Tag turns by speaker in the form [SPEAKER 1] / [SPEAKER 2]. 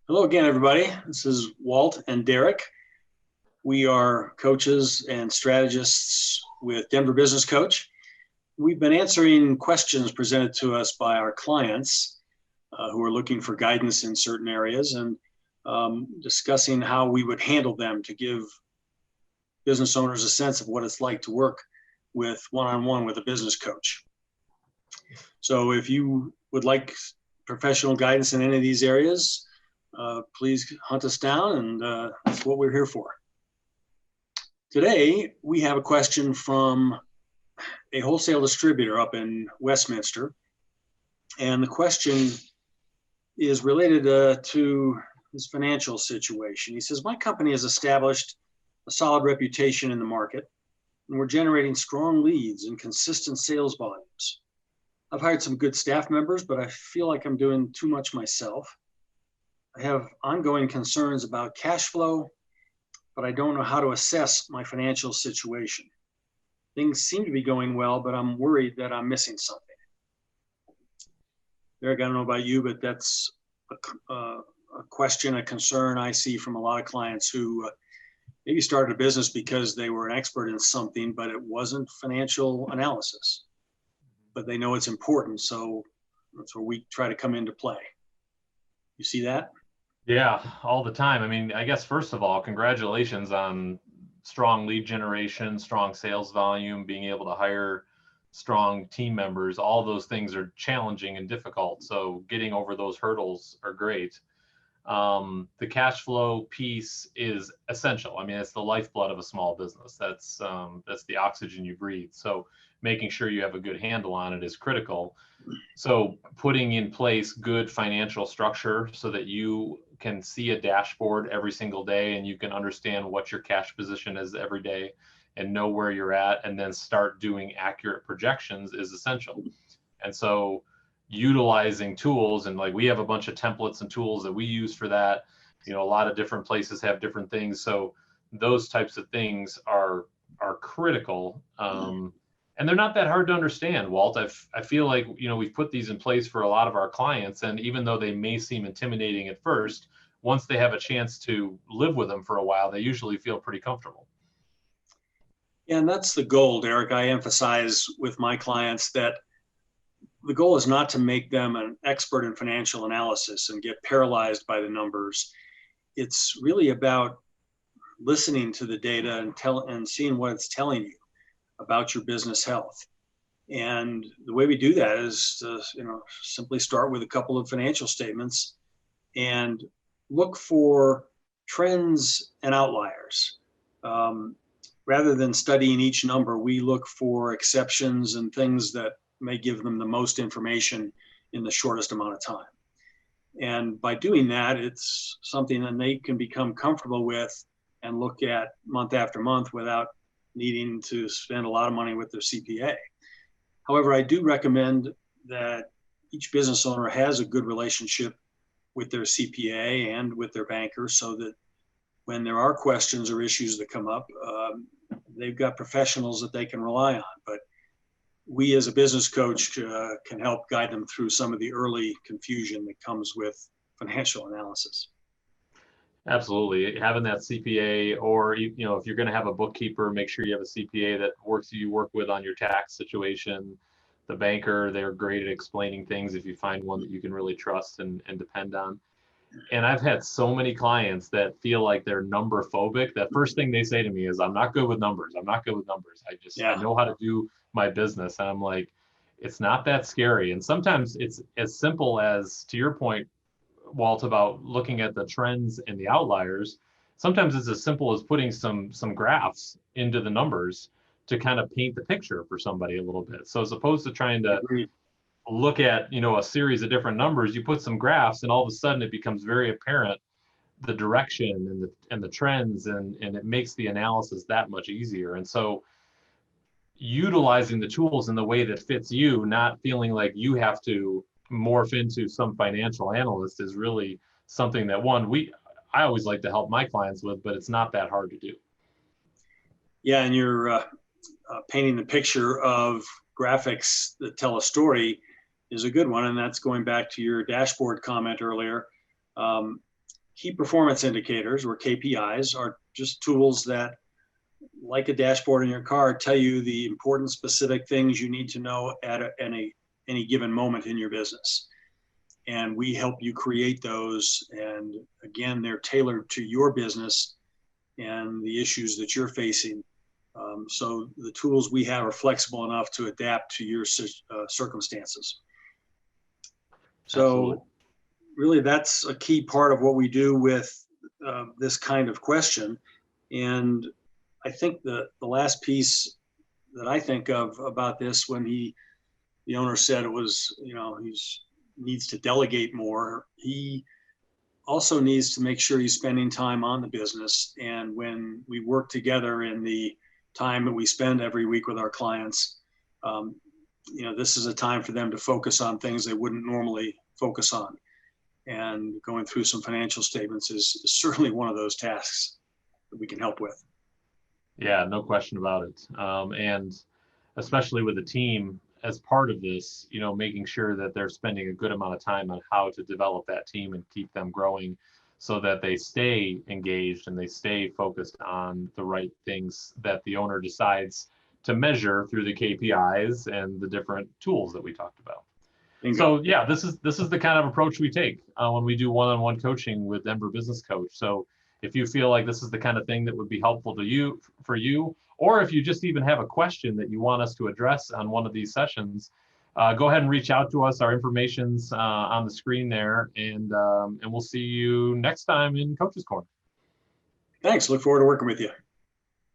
[SPEAKER 1] Hello again, everybody. This is Walt and Derek. We are coaches and strategists with Denver Business Coach. We've been answering questions presented to us by our clients who are looking for guidance in certain areas and discussing how we would handle them to give business owners a sense of what it's like to work with one-on-one with a business coach. So if you would like professional guidance in any of these areas, please hunt us down, and that's what we're here for. Today, we have a question from a wholesale distributor up in Westminster, and the question is related to his financial situation. He says, my company has established a solid reputation in the market, and we're generating strong leads and consistent sales volumes. I've hired some good staff members, but I feel like I'm doing too much myself. I have ongoing concerns about cash flow, but I don't know how to assess my financial situation. Things seem to be going well, but I'm worried that I'm missing something. Eric, I don't know about you, but that's a question, a concern I see from a lot of clients who maybe started a business because they were an expert in something, but it wasn't financial analysis. But they know it's important, so that's where we try to come into play. You see that?
[SPEAKER 2] Yeah, all the time. I mean, I guess first of all, congratulations on strong lead generation, strong sales volume, being able to hire strong team members. All those things are challenging and difficult. So getting over those hurdles are great. The cash flow piece is essential. I mean, it's the lifeblood of a small business. That's the oxygen you breathe. So making sure you have a good handle on it is critical. So putting in place good financial structure so that you can see a dashboard every single day and you can understand what your cash position is every day and know where you're at, and then start doing accurate projections is essential. And so utilizing tools, and like we have a bunch of templates and tools that we use for that. You know, a lot of different places have different things. So those types of things are critical. And they're not that hard to understand, Walt. I feel like, you know, we've put these in place for a lot of our clients, and even though they may seem intimidating at first, once they have a chance to live with them for a while, they usually feel pretty comfortable.
[SPEAKER 1] Yeah, and that's the goal, Derek. I emphasize with my clients that the goal is not to make them an expert in financial analysis and get paralyzed by the numbers. It's really about listening to the data and seeing what it's telling you about your business health. And the way we do that is to, simply start with a couple of financial statements and look for trends and outliers. Rather than studying each number, we look for exceptions and things that may give them the most information in the shortest amount of time. And by doing that, it's something that they can become comfortable with and look at month after month without needing to spend a lot of money with their CPA. However, I do recommend that each business owner has a good relationship with their CPA and with their banker, so that when there are questions or issues that come up, they've got professionals that they can rely on. But we as a business coach can help guide them through some of the early confusion that comes with financial analysis.
[SPEAKER 2] Absolutely. Having that CPA, or, you know, if you're going to have a bookkeeper, make sure you have a CPA that you work with on your tax situation. The banker, they're great at explaining things if you find one that you can really trust and depend on. And I've had so many clients that feel like they're number phobic. That first thing they say to me is, I'm not good with numbers. I'm not good with numbers. I know how to do my business. And I'm like, it's not that scary. And sometimes it's as simple as, to your point, Walt, about looking at the trends and the outliers. Sometimes it's as simple as putting some graphs into the numbers to kind of paint the picture for somebody a little bit. So as opposed to trying to look at, you know, a series of different numbers, you put some graphs and all of a sudden it becomes very apparent the direction and the trends, and it makes the analysis that much easier. And so utilizing the tools in the way that fits you, not feeling like you have to morph into some financial analyst, is really something that I always like to help my clients with, but it's not that hard to do.
[SPEAKER 1] Yeah, and you're painting the picture of graphics that tell a story is a good one, and that's going back to your dashboard comment earlier. key performance indicators, or KPIs, are just tools that, like a dashboard in your car, tell you the important specific things you need to know at any given moment in your business. And we help you create those. And again, they're tailored to your business and the issues that you're facing. So the tools we have are flexible enough to adapt to your circumstances. So
[SPEAKER 2] Absolutely.
[SPEAKER 1] really, that's a key part of what we do with this kind of question. And I think the last piece that I think of about this, when the owner said it was, he's needs to delegate more, he also needs to make sure he's spending time on the business. And when we work together in the time that we spend every week with our clients, this is a time for them to focus on things they wouldn't normally focus on. And going through some financial statements is certainly one of those tasks that we can help with.
[SPEAKER 2] Yeah, no question about it. And especially with a team, as part of this, making sure that they're spending a good amount of time on how to develop that team and keep them growing so that they stay engaged and they stay focused on the right things that the owner decides to measure through the KPIs and the different tools that we talked about.
[SPEAKER 1] Bingo.
[SPEAKER 2] So yeah, this is the kind of approach we take when we do one-on-one coaching with Denver Business Coach. So if you feel like this is the kind of thing that would be helpful to you, or if you just even have a question that you want us to address on one of these sessions, go ahead and reach out to us. Our information's on the screen there, and we'll see you next time in Coach's Corner.
[SPEAKER 1] Thanks. Look forward to working with you.